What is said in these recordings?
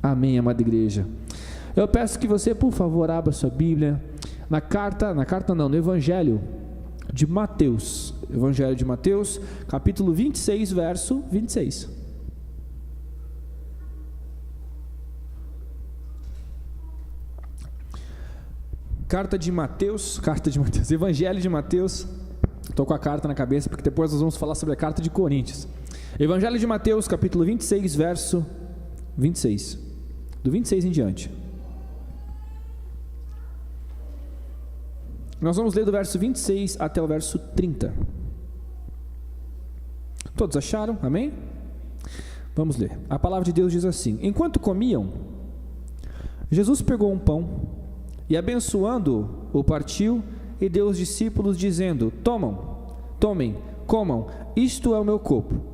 Amém, amada igreja. Eu peço que você, por favor, abra sua Bíblia no Evangelho de Mateus. Evangelho de Mateus, capítulo 26, verso 26. Evangelho de Mateus. Estou com a carta na cabeça, porque depois nós vamos falar sobre a carta de Coríntios. Evangelho de Mateus, capítulo 26, verso 26. Do 26 em diante. Nós vamos ler do verso 26 até o verso 30. Todos acharam? Amém? Vamos ler. A palavra de Deus diz assim: Enquanto comiam, Jesus pegou um pão e, abençoando, o partiu e deu aos discípulos, dizendo: Tomem, comam, isto é o meu corpo.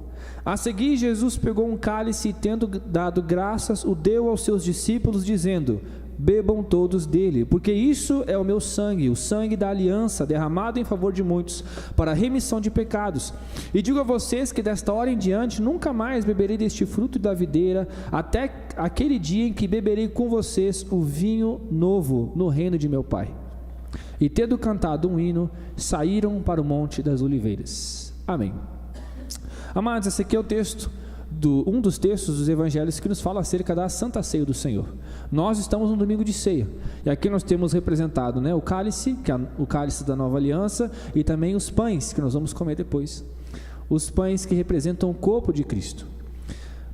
A seguir, Jesus pegou um cálice e, tendo dado graças, o deu aos seus discípulos, dizendo: Bebam todos dele, porque isso é o meu sangue, o sangue da aliança, derramado em favor de muitos, para a remissão de pecados. E digo a vocês que desta hora em diante nunca mais beberei deste fruto da videira, até aquele dia em que beberei com vocês o vinho novo no reino de meu Pai. E tendo cantado um hino, saíram para o Monte das Oliveiras. Amém. Amados, esse aqui é o texto, um dos textos dos evangelhos que nos fala acerca da Santa Ceia do Senhor. Nós estamos no domingo de ceia, e aqui nós temos representado, o cálice, que é o cálice da nova aliança, e também os pães, que nós vamos comer depois. Os pães que representam o corpo de Cristo.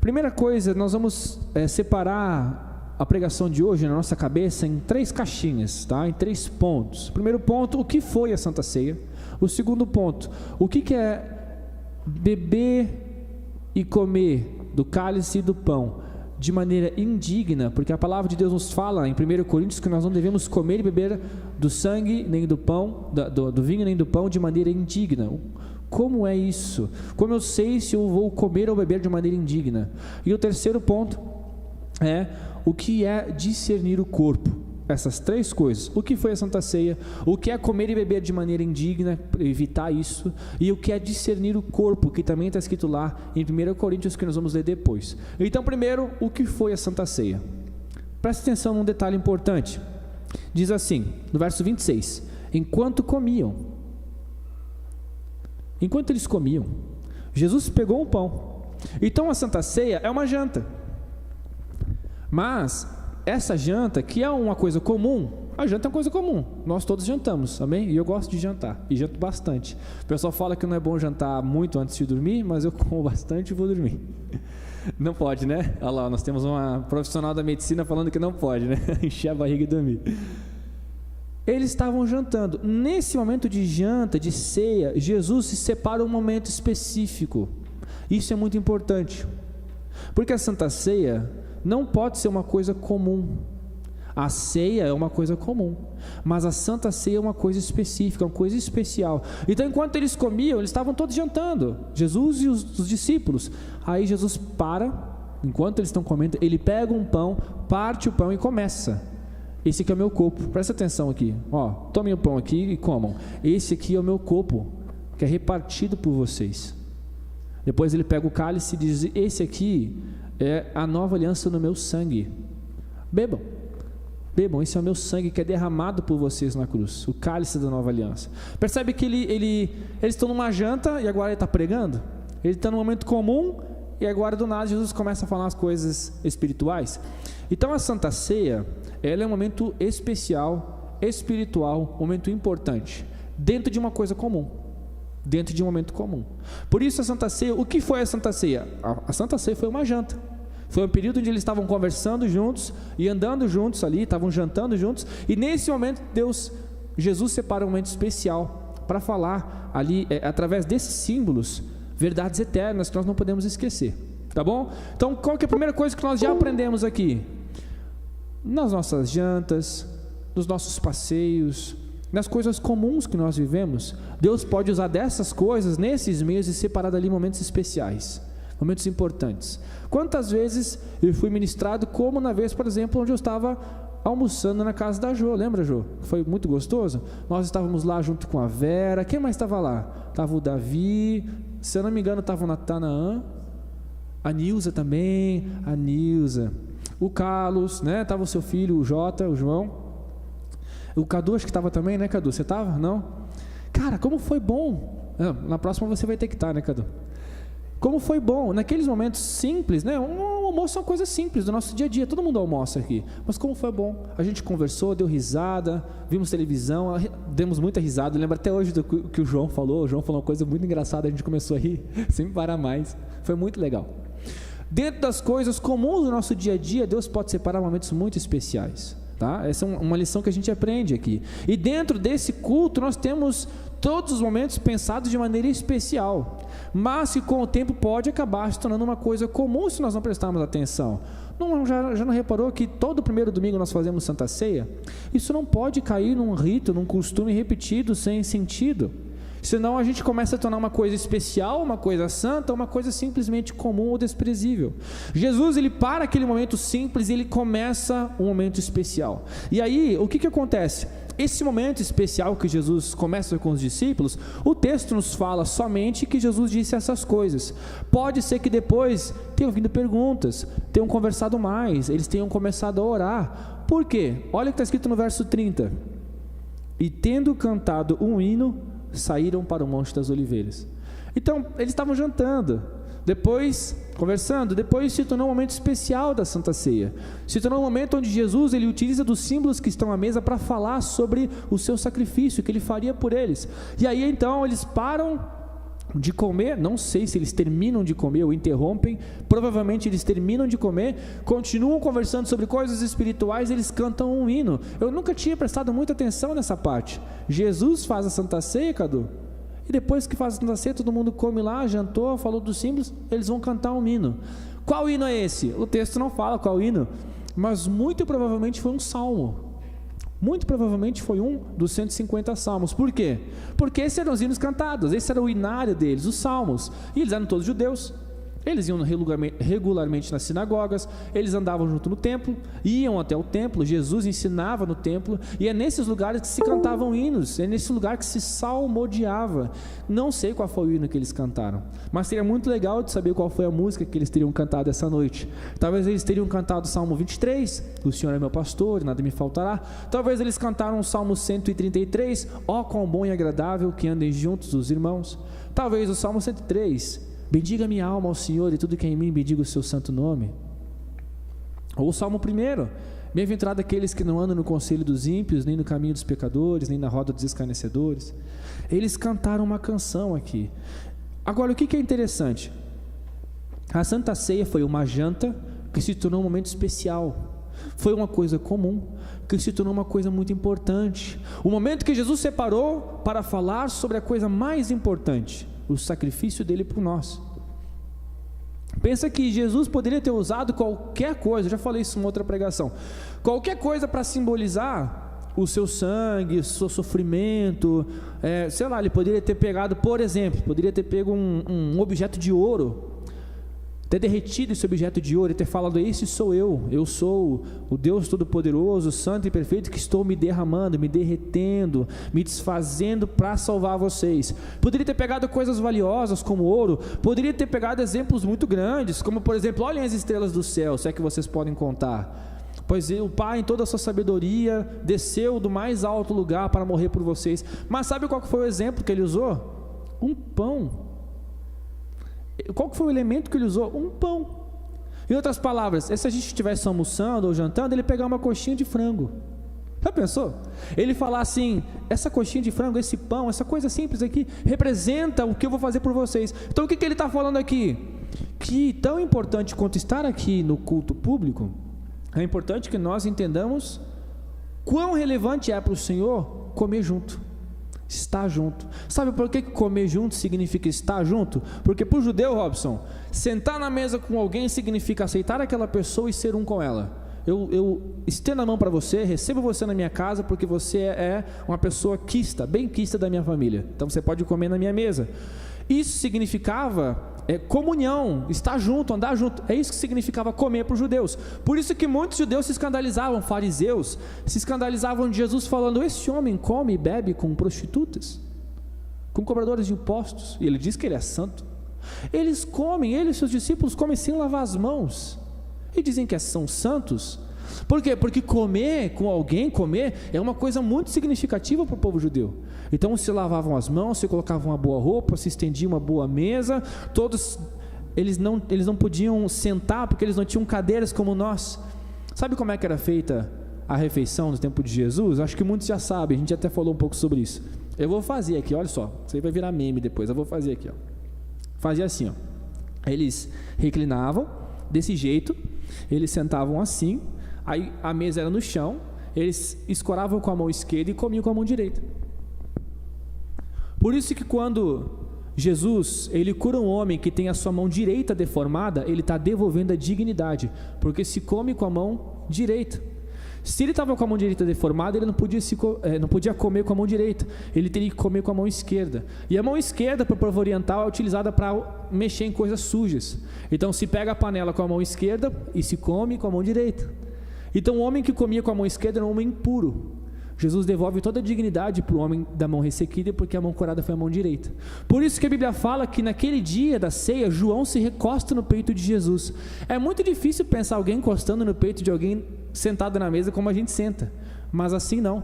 Primeira coisa, nós vamos separar a pregação de hoje na nossa cabeça em 3 caixinhas, em 3 pontos. Primeiro ponto, o que foi a Santa Ceia? O segundo ponto, o que é beber e comer do cálice e do pão de maneira indigna, porque a palavra de Deus nos fala em 1 Coríntios que nós não devemos comer e beber do sangue, nem do pão, do vinho, nem do pão de maneira indigna. Como é isso? Como eu sei se eu vou comer ou beber de maneira indigna? E o terceiro ponto é o que é discernir o corpo. Essas 3 coisas: o que foi a Santa Ceia, o que é comer e beber de maneira indigna, evitar isso, e o que é discernir o corpo, que também está escrito lá em 1 Coríntios, que nós vamos ler depois. Então, primeiro, o que foi a Santa Ceia? Preste atenção num detalhe importante. Diz assim, no verso 26, enquanto eles comiam, Jesus pegou um pão. Então a Santa Ceia é uma janta, mas essa janta, que é uma coisa comum, a janta é uma coisa comum, nós todos jantamos, amém? E eu gosto de jantar, e janto bastante. O pessoal fala que não é bom jantar muito antes de dormir, mas eu como bastante e vou dormir. Não pode, né? Olha lá, nós temos uma profissional da medicina falando que não pode, né? Encher a barriga e dormir. Eles estavam jantando. Nesse momento de janta, de ceia, Jesus se separa um momento específico. Isso é muito importante, porque a Santa Ceia não pode ser uma coisa comum. A ceia é uma coisa comum, mas a Santa Ceia é uma coisa específica, uma coisa especial. Então, enquanto eles comiam, eles estavam todos jantando, Jesus e os discípulos. Aí Jesus para, enquanto eles estão comendo, ele pega um pão, parte o pão e começa: esse aqui é o meu corpo, presta atenção aqui, tomem o pão aqui e comam. Esse aqui é o meu corpo, que é repartido por vocês. Depois ele pega o cálice e diz: esse aqui é a nova aliança no meu sangue. Bebam, esse é o meu sangue que é derramado por vocês na cruz, o cálice da nova aliança. Percebe que eles estão numa janta e agora ele está pregando? Ele está num momento comum e agora do nada Jesus começa a falar as coisas espirituais. Então a Santa Ceia, ela é um momento especial, espiritual, um momento importante, dentro de uma coisa comum, dentro de um momento comum. Por isso a Santa Ceia, o que foi a Santa Ceia? A Santa Ceia foi uma janta, foi um período onde eles estavam conversando juntos e andando juntos ali, estavam jantando juntos, e nesse momento Jesus separa um momento especial para falar ali, através desses símbolos, verdades eternas que nós não podemos esquecer, tá bom? Então qual que é a primeira coisa que nós já aprendemos aqui? Nas nossas jantas, nos nossos passeios, nas coisas comuns que nós vivemos, Deus pode usar dessas coisas, nesses meios, e separar dali momentos especiais, momentos importantes. Quantas vezes eu fui ministrado, como na vez, por exemplo, onde eu estava almoçando na casa da Jô, lembra, Jô? Foi muito gostoso. Nós estávamos lá junto com a Vera. Quem mais estava lá? Estava o Davi, se eu não me engano estava o Natanaã, a Nilza também, o Carlos, né? Tava o seu filho, o Jota, o João, o Cadu, acho que estava também, né, Cadu? Você estava? Não? Cara, como foi bom. Na próxima você vai ter que estar, né, Cadu? Como foi bom, naqueles momentos simples, né? Um almoço é uma coisa simples do nosso dia a dia, todo mundo almoça aqui, mas como foi bom, a gente conversou, deu risada, vimos televisão, demos muita risada. Eu lembro até hoje do que o João falou uma coisa muito engraçada, a gente começou a rir, sem parar mais, foi muito legal. Dentro das coisas comuns do nosso dia a dia, Deus pode separar momentos muito especiais, tá? Essa é uma lição que a gente aprende aqui, e dentro desse culto nós temos todos os momentos pensados de maneira especial, mas que com o tempo pode acabar se tornando uma coisa comum se nós não prestarmos atenção. Já não reparou que todo primeiro domingo nós fazemos Santa Ceia? Isso não pode cair num rito, num costume repetido sem sentido, senão a gente começa a tornar uma coisa especial, uma coisa santa, uma coisa simplesmente comum ou desprezível. Jesus, ele para aquele momento simples e ele começa um momento especial, e aí o que acontece? Esse momento especial que Jesus começa com os discípulos, o texto nos fala somente que Jesus disse essas coisas. Pode ser que depois tenham vindo perguntas, tenham conversado mais, eles tenham começado a orar. Por quê? Olha o que está escrito no verso 30. E tendo cantado um hino, saíram para o Monte das Oliveiras. Então, eles estavam jantando, depois conversando, depois se tornou um momento especial da Santa Ceia, se tornou um momento onde Jesus, ele utiliza dos símbolos que estão à mesa para falar sobre o seu sacrifício, que ele faria por eles, e aí então eles param de comer, não sei se eles terminam de comer ou interrompem, provavelmente eles terminam de comer, continuam conversando sobre coisas espirituais, eles cantam um hino. Eu nunca tinha prestado muita atenção nessa parte. Jesus faz a Santa Ceia, Cadu, e depois que faz a Santa Ceia, todo mundo come lá, jantou, falou dos símbolos, eles vão cantar um hino. Qual hino é esse? O texto não fala qual hino, mas muito provavelmente foi um salmo. Muito provavelmente foi um dos 150 salmos. Por quê? Porque esses eram os hinos cantados, esse era o inário deles, os salmos, e eles eram todos judeus. Eles iam regularmente nas sinagogas, eles andavam junto no templo, iam até o templo, Jesus ensinava no templo, e é nesses lugares que se cantavam hinos, é nesse lugar que se salmodiava. Não sei qual foi o hino que eles cantaram, mas seria muito legal de saber qual foi a música que eles teriam cantado essa noite. Talvez eles teriam cantado o Salmo 23, o Senhor é meu pastor, nada me faltará. Talvez eles cantaram o Salmo 133, ó quão bom e agradável que andem juntos os irmãos. Talvez o Salmo 103, bendiga minha alma ao Senhor e tudo que é em mim bendiga o seu santo nome. Ou o Salmo 1, bem-aventurado aqueles que não andam no conselho dos ímpios, nem no caminho dos pecadores, nem na roda dos escarnecedores. Eles cantaram uma canção aqui. Agora, o que é interessante? A Santa Ceia foi uma janta que se tornou um momento especial, foi uma coisa comum que se tornou uma coisa muito importante, o momento que Jesus separou para falar sobre a coisa mais importante, o sacrifício dele por nós. Pensa que Jesus poderia ter usado qualquer coisa, eu já falei isso em outra pregação, qualquer coisa para simbolizar o seu sangue, o seu sofrimento, sei lá, ele poderia ter pegado, por exemplo, poderia ter pego um objeto de ouro, ter derretido esse objeto de ouro e ter falado, esse sou eu sou o Deus Todo-Poderoso, Santo e Perfeito, que estou me derramando, me derretendo, me desfazendo para salvar vocês. Poderia ter pegado coisas valiosas como ouro, poderia ter pegado exemplos muito grandes, como por exemplo, olhem as estrelas do céu, se é que vocês podem contar, pois o Pai em toda a sua sabedoria desceu do mais alto lugar para morrer por vocês. Mas sabe qual foi o exemplo que ele usou? Um pão. Qual que foi o elemento que ele usou? Um pão. Em outras palavras, se a gente estivesse almoçando ou jantando, ele pegar uma coxinha de frango. Já pensou? Ele falar assim, essa coxinha de frango, esse pão, essa coisa simples aqui, representa o que eu vou fazer por vocês. Então o que ele está falando aqui? Que tão importante quanto estar aqui no culto público, é importante que nós entendamos quão relevante é para o Senhor comer junto, estar junto. Sabe por que comer junto significa estar junto? Porque para o judeu, Robson, sentar na mesa com alguém significa aceitar aquela pessoa e ser um com ela. Eu estendo a mão para você, recebo você na minha casa porque você é uma pessoa quista, bem quista da minha família, então você pode comer na minha mesa. Isso significava comunhão, estar junto, andar junto. É isso que significava comer para os judeus. Por isso que muitos judeus se escandalizavam, fariseus se escandalizavam de Jesus falando, esse homem come e bebe com prostitutas, com cobradores de impostos, e ele diz que ele é santo. Eles comem, ele e seus discípulos comem sem lavar as mãos. e dizem que são santos. Por quê? Porque comer com alguém, comer é uma coisa muito significativa para o povo judeu. Então se lavavam as mãos, se colocavam uma boa roupa, se estendia uma boa mesa, todos, eles não podiam sentar porque eles não tinham cadeiras como nós. Sabe como é que era feita a refeição no tempo de Jesus? Acho que muitos já sabem, a gente até falou um pouco sobre isso. Eu vou fazer aqui, olha só, isso aí vai virar meme depois, eu vou fazer aqui, ó. Fazia assim, ó. Eles reclinavam desse jeito, eles sentavam assim, aí a mesa era no chão, eles escoravam com a mão esquerda e comiam com a mão direita. Por isso que quando Jesus, ele cura um homem que tem a sua mão direita deformada, ele está devolvendo a dignidade, porque se come com a mão direita. Se ele estava com a mão direita deformada, ele não podia comer com a mão direita, ele teria que comer com a mão esquerda. E a mão esquerda, para o povo oriental, é utilizada para mexer em coisas sujas. Então se pega a panela com a mão esquerda e se come com a mão direita. Então o homem que comia com a mão esquerda era um homem impuro. Jesus devolve toda a dignidade para o homem da mão ressequida, porque a mão curada foi a mão direita. Por isso que a Bíblia fala que naquele dia da ceia, João se recosta no peito de Jesus. É muito difícil pensar alguém encostando no peito de alguém sentado na mesa como a gente senta, mas assim não,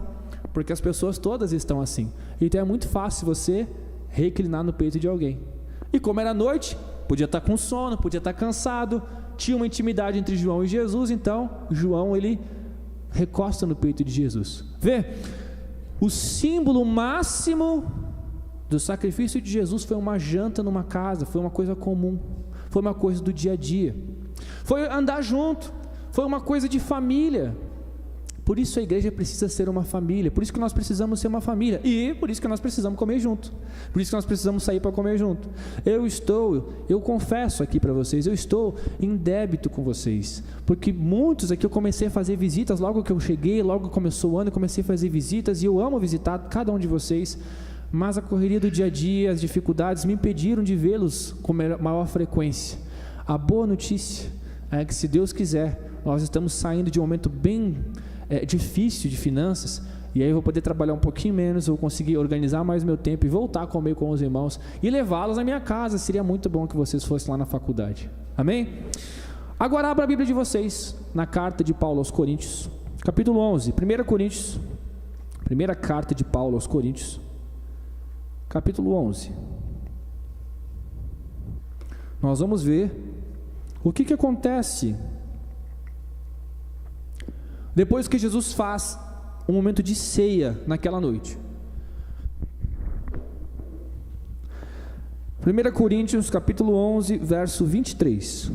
porque as pessoas todas estão assim. Então é muito fácil você reclinar no peito de alguém. E como era noite, podia estar com sono, podia estar cansado, tinha uma intimidade entre João e Jesus, então João ele recosta no peito de Jesus. Vê, o símbolo máximo do sacrifício de Jesus foi uma janta numa casa, foi uma coisa comum, foi uma coisa do dia a dia, foi andar junto, foi uma coisa de família. Por isso a igreja precisa ser uma família, por isso que nós precisamos ser uma família, e por isso que nós precisamos comer junto, por isso que nós precisamos sair para comer junto. Eu confesso aqui para vocês, eu estou em débito com vocês, porque muitos aqui eu comecei a fazer visitas, logo que eu cheguei, logo começou o ano, eu comecei a fazer visitas, e eu amo visitar cada um de vocês, mas a correria do dia a dia, as dificuldades me impediram de vê-los com maior frequência. A boa notícia é que, se Deus quiser, nós estamos saindo de um momento bem difícil de finanças, e aí eu vou poder trabalhar um pouquinho menos, eu vou conseguir organizar mais meu tempo e voltar a comer com os irmãos e levá-los à minha casa. Seria muito bom que vocês fossem lá na faculdade. Amém? Agora abra a Bíblia de vocês na carta de Paulo aos Coríntios, capítulo 11, 1 Coríntios, primeira carta de Paulo aos Coríntios, capítulo 11. Nós vamos ver o que acontece depois que Jesus faz um momento de ceia naquela noite. 1 Coríntios capítulo 11, verso 23.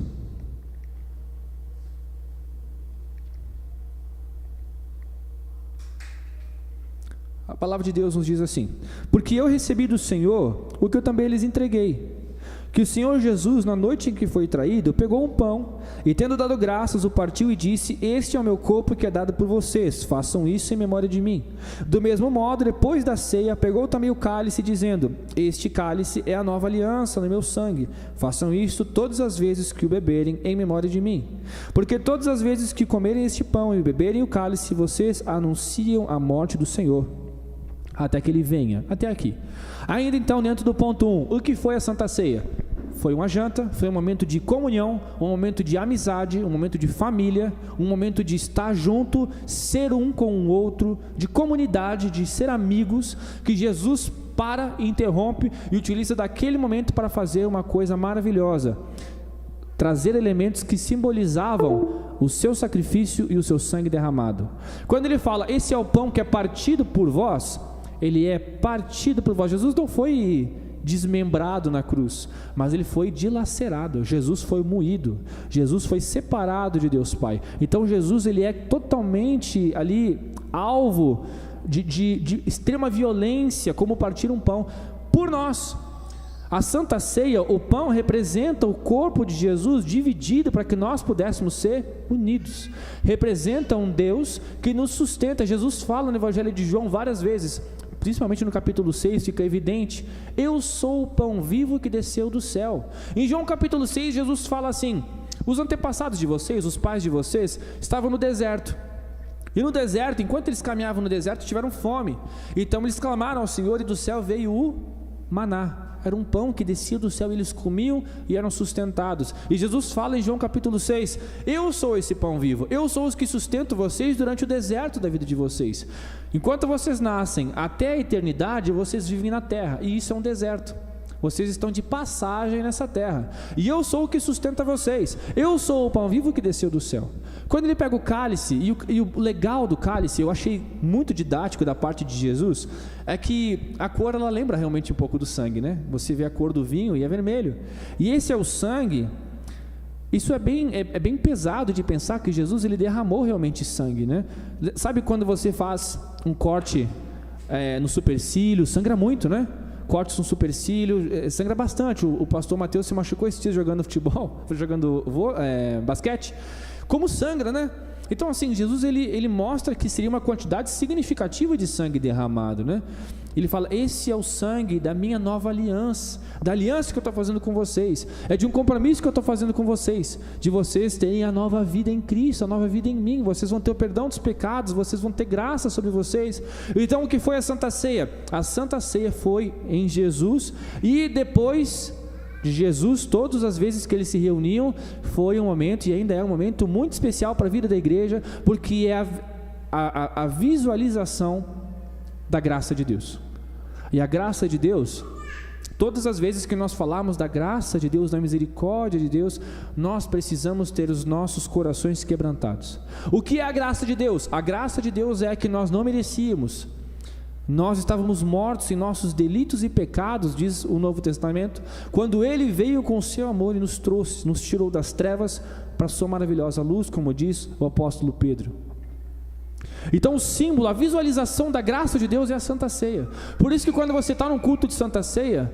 A palavra de Deus nos diz assim: porque eu recebi do Senhor o que eu também lhes entreguei, que o Senhor Jesus, na noite em que foi traído, pegou um pão, e tendo dado graças, o partiu e disse: este é o meu corpo que é dado por vocês, façam isso em memória de mim. Do mesmo modo, depois da ceia, pegou também o cálice, dizendo: este cálice é a nova aliança no meu sangue, façam isso todas as vezes que o beberem em memória de mim. Porque todas as vezes que comerem este pão e beberem o cálice, vocês anunciam a morte do Senhor, até que ele venha. Até aqui. Ainda então, dentro do ponto 1, o que foi a Santa Ceia? Foi uma janta, foi um momento de comunhão, um momento de amizade, um momento de família, um momento de estar junto, ser um com o outro, de comunidade, de ser amigos, que Jesus para, interrompe e utiliza daquele momento para fazer uma coisa maravilhosa: trazer elementos que simbolizavam o seu sacrifício e o seu sangue derramado. Quando ele fala: esse é o pão que é partido por vós, ele é partido por vós. Jesus não foi desmembrado na cruz, mas ele foi dilacerado. Jesus foi moído, Jesus foi separado de Deus Pai. Então Jesus, ele é totalmente ali alvo de extrema violência, como partir um pão por nós. A Santa Ceia, o pão representa o corpo de Jesus dividido para que nós pudéssemos ser unidos. Representa um Deus que nos sustenta. Jesus fala no Evangelho de João várias vezes, principalmente no capítulo 6, fica evidente: eu sou o pão vivo que desceu do céu. Em João capítulo 6, Jesus fala assim: os antepassados de vocês, os pais de vocês, estavam no deserto. E no deserto, enquanto eles caminhavam no deserto, tiveram fome. Então eles clamaram ao Senhor, e do céu veio o maná. era um pão que descia do céu, e eles comiam e eram sustentados. E Jesus fala em João capítulo 6, eu sou esse pão vivo, eu sou os que sustento vocês durante o deserto da vida de vocês. Enquanto vocês nascem até a eternidade, vocês vivem na terra, e isso é um deserto. Vocês estão de passagem nessa terra, e eu sou o que sustenta vocês, eu sou o pão vivo que desceu do céu. Quando ele pega o cálice, e o legal do cálice, eu achei muito didático da parte de Jesus, é que a cor, ela lembra realmente um pouco do sangue, né? Você vê a cor do vinho e é vermelho, e esse é o sangue. Isso é bem pesado de pensar que Jesus, ele derramou realmente sangue, né? Sabe quando você faz um corte no supercílio, sangra muito, né? Cortes no supercílio, sangra bastante. O pastor Mateus se machucou esses dias jogando futebol, jogando basquete. Como sangra, né? Então, assim, Jesus ele mostra que seria uma quantidade significativa de sangue derramado, né? Ele fala, esse é o sangue da minha nova aliança, da aliança que eu estou fazendo com vocês, é de um compromisso que eu estou fazendo com vocês, de vocês terem a nova vida em Cristo, a nova vida em mim, vocês vão ter o perdão dos pecados, vocês vão ter graça sobre vocês. Então, o que foi a Santa Ceia? A Santa Ceia foi em Jesus, e depois de Jesus, todas as vezes que eles se reuniam, foi um momento, e ainda é um momento muito especial para a vida da igreja, porque é a visualização da graça de Deus. E a graça de Deus, todas as vezes que nós falamos da graça de Deus, da misericórdia de Deus, nós precisamos ter os nossos corações quebrantados. O que é a graça de Deus? A graça de Deus é que nós não merecíamos. Nós estávamos mortos em nossos delitos e pecados, diz o Novo Testamento, quando Ele veio com o seu amor e nos trouxe, nos tirou das trevas para a sua maravilhosa luz, como diz o apóstolo Pedro. Então o símbolo, a visualização da graça de Deus é a Santa Ceia. Por isso que quando você está num culto de Santa Ceia,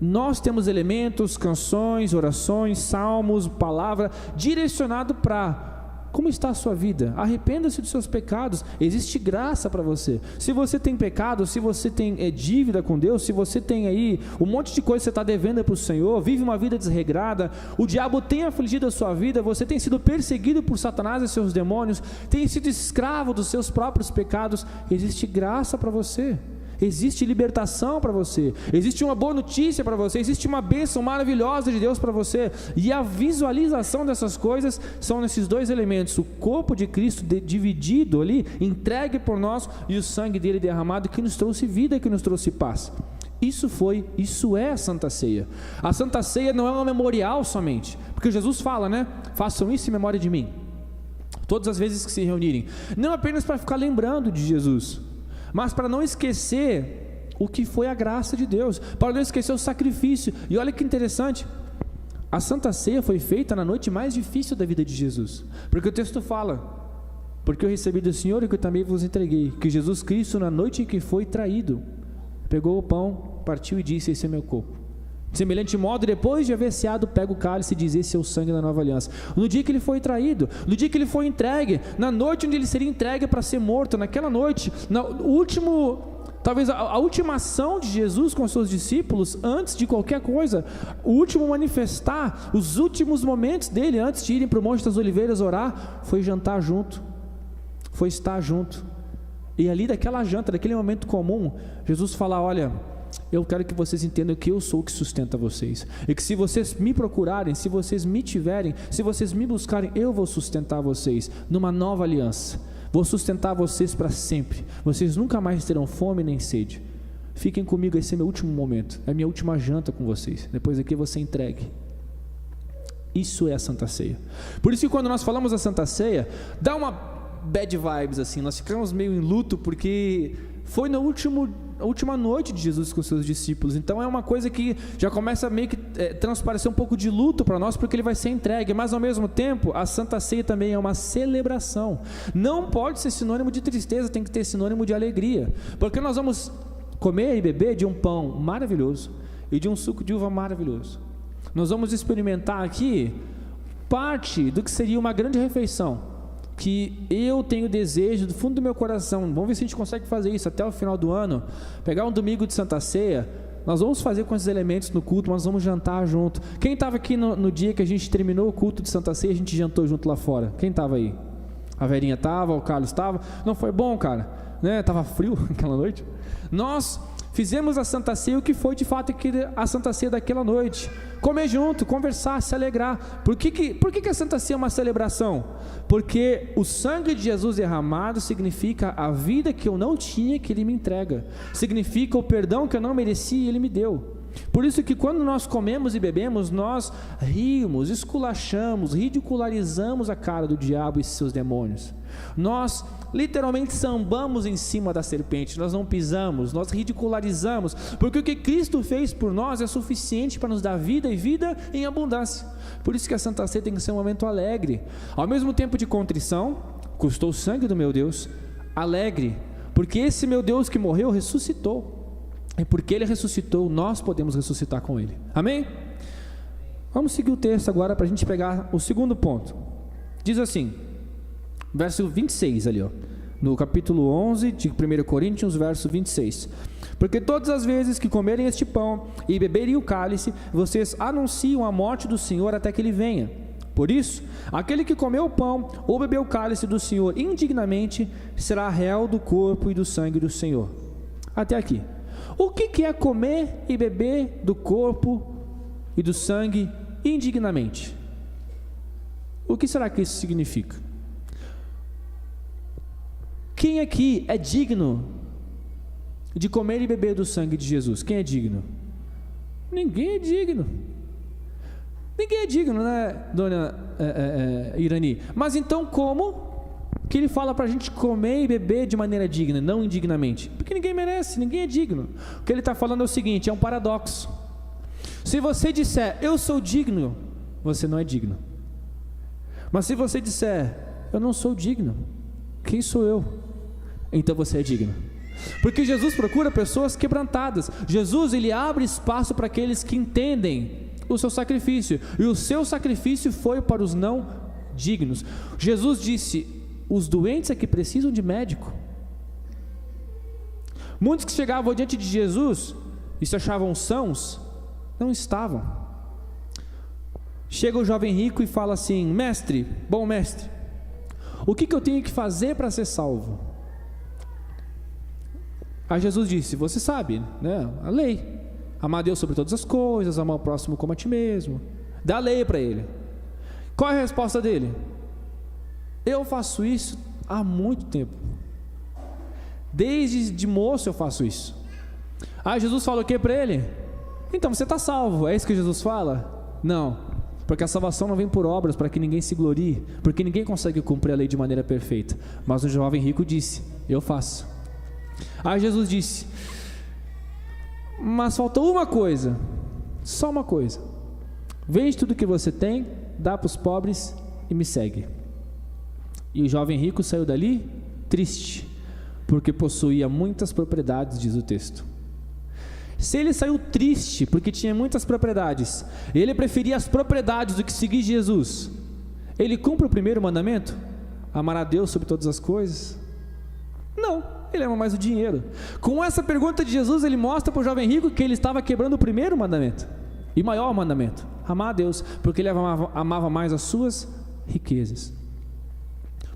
nós temos elementos, canções, orações, salmos, palavra, direcionado para como está a sua vida. Arrependa-se dos seus pecados, existe graça para você. Se você tem pecado, se você tem dívida com Deus, se você tem aí um monte de coisa que você está devendo para o Senhor, vive uma vida desregrada, o diabo tem afligido a sua vida, você tem sido perseguido por Satanás e seus demônios, tem sido escravo dos seus próprios pecados, existe graça para você. Existe libertação para você, existe uma boa notícia para você, existe uma bênção maravilhosa de Deus para você, e a visualização dessas coisas são nesses dois elementos: o corpo de Cristo dividido ali, entregue por nós, e o sangue dele derramado, que nos trouxe vida, que nos trouxe paz. Isso é a Santa Ceia. A Santa Ceia não é um memorial somente, porque Jesus fala, né? Façam isso em memória de mim, todas as vezes que se reunirem, não apenas para ficar lembrando de Jesus, mas para não esquecer o que foi a graça de Deus, para não esquecer o sacrifício. E olha que interessante, a Santa Ceia foi feita na noite mais difícil da vida de Jesus, porque o texto fala, porque eu recebi do Senhor e que eu também vos entreguei, que Jesus Cristo, na noite em que foi traído, pegou o pão, partiu e disse, esse é meu corpo. De semelhante modo, depois de haver ceado, pega o cálice e diz, esse é o sangue da nova aliança. No dia que ele foi traído, no dia que ele foi entregue, na noite onde ele seria entregue para ser morto, naquela noite, talvez a última ação de Jesus com seus discípulos, antes de qualquer coisa, o último manifestar, os últimos momentos dele, antes de irem para o Monte das Oliveiras orar, foi jantar junto, foi estar junto. E ali daquela janta, daquele momento comum, Jesus fala, olha, eu quero que vocês entendam que eu sou o que sustenta vocês, e que se vocês me procurarem, se vocês me tiverem, se vocês me buscarem, eu vou sustentar vocês numa nova aliança, vou sustentar vocês para sempre, vocês nunca mais terão fome nem sede. Fiquem comigo, esse é meu último momento, é minha última janta com vocês, depois daqui você entregue. Isso é a Santa Ceia. Por isso que quando nós falamos da Santa Ceia, dá uma bad vibes assim, nós ficamos meio em luto, porque foi a última noite de Jesus com seus discípulos, então é uma coisa que já começa a meio que transparecer um pouco de luto para nós, porque ele vai ser entregue, mas ao mesmo tempo, a Santa Ceia também é uma celebração, não pode ser sinônimo de tristeza, tem que ter sinônimo de alegria, porque nós vamos comer e beber de um pão maravilhoso, e de um suco de uva maravilhoso, nós vamos experimentar aqui, parte do que seria uma grande refeição, que eu tenho desejo do fundo do meu coração. Vamos ver se a gente consegue fazer isso até o final do ano, pegar um domingo de Santa Ceia, nós vamos fazer com esses elementos no culto, mas vamos jantar junto. Quem estava aqui no dia que a gente terminou o culto de Santa Ceia, a gente jantou junto lá fora? Quem estava aí? A Verinha estava, o Carlos estava, não foi bom, cara, né? Estava frio aquela noite, nós fizemos a Santa Ceia, o que foi de fato a Santa Ceia daquela noite? Comer junto, conversar, se alegrar. Por que a Santa Ceia é uma celebração? Porque o sangue de Jesus derramado significa a vida que eu não tinha, que Ele me entrega. Significa o perdão que eu não merecia e Ele me deu. Por isso que quando nós comemos e bebemos, nós rimos, esculachamos, ridicularizamos a cara do diabo e seus demônios. Nós literalmente sambamos em cima da serpente, nós não pisamos, nós ridicularizamos, porque o que Cristo fez por nós é suficiente para nos dar vida e vida em abundância. Por isso que a Santa Ceia tem que ser um momento alegre, ao mesmo tempo de contrição, custou o sangue do meu Deus, alegre, porque esse meu Deus que morreu ressuscitou. E porque Ele ressuscitou, nós podemos ressuscitar com Ele. Amém? Vamos seguir o texto agora para a gente pegar o segundo ponto. Diz assim, verso 26 ali, no capítulo 11 de 1 Coríntios, verso 26. Porque todas as vezes que comerem este pão e beberem o cálice, vocês anunciam a morte do Senhor até que Ele venha. Por isso, aquele que comeu o pão ou bebeu o cálice do Senhor indignamente, será réu do corpo e do sangue do Senhor. Até aqui. O que é comer e beber do corpo e do sangue indignamente? O que será que isso significa? Quem aqui é digno de comer e beber do sangue de Jesus? Quem é digno? Ninguém é digno. Ninguém é digno, né, dona Irani? Mas então como que Ele fala para a gente comer e beber de maneira digna, não indignamente? Porque ninguém merece, ninguém é digno. O que Ele está falando é o seguinte, é um paradoxo. Se você disser, eu sou digno, você não é digno. Mas se você disser, eu não sou digno, quem sou eu? Então você é digno. Porque Jesus procura pessoas quebrantadas. Jesus, Ele abre espaço para aqueles que entendem o seu sacrifício. E o seu sacrifício foi para os não dignos. Jesus disse, os doentes é que precisam de médico. Muitos que chegavam diante de Jesus e se achavam sãos, não estavam. Chega o jovem rico e fala assim, mestre, bom mestre, o que eu tenho que fazer para ser salvo? Aí Jesus disse, você sabe, né? A lei, amar a Deus sobre todas as coisas, amar o próximo como a ti mesmo. Dá a lei para ele. Qual é a resposta dele? Eu faço isso há muito tempo. Desde de moço eu faço isso. Aí Jesus fala o que para ele? Então você está salvo, é isso que Jesus fala? Não, porque a salvação não vem por obras para que ninguém se glorie, porque ninguém consegue cumprir a lei de maneira perfeita. Mas o jovem rico disse, eu faço. Aí Jesus disse, mas falta uma coisa, só uma coisa. Vende tudo que você tem, dá para os pobres e me segue. E o jovem rico saiu dali triste, porque possuía muitas propriedades, diz o texto. Se ele saiu triste porque tinha muitas propriedades, ele preferia as propriedades do que seguir Jesus, ele cumpre o primeiro mandamento? Amar a Deus sobre todas as coisas? Não, ele ama mais o dinheiro. Com essa pergunta de Jesus, ele mostra para o jovem rico que ele estava quebrando o primeiro mandamento e maior mandamento, amar a Deus, porque ele amava mais as suas riquezas.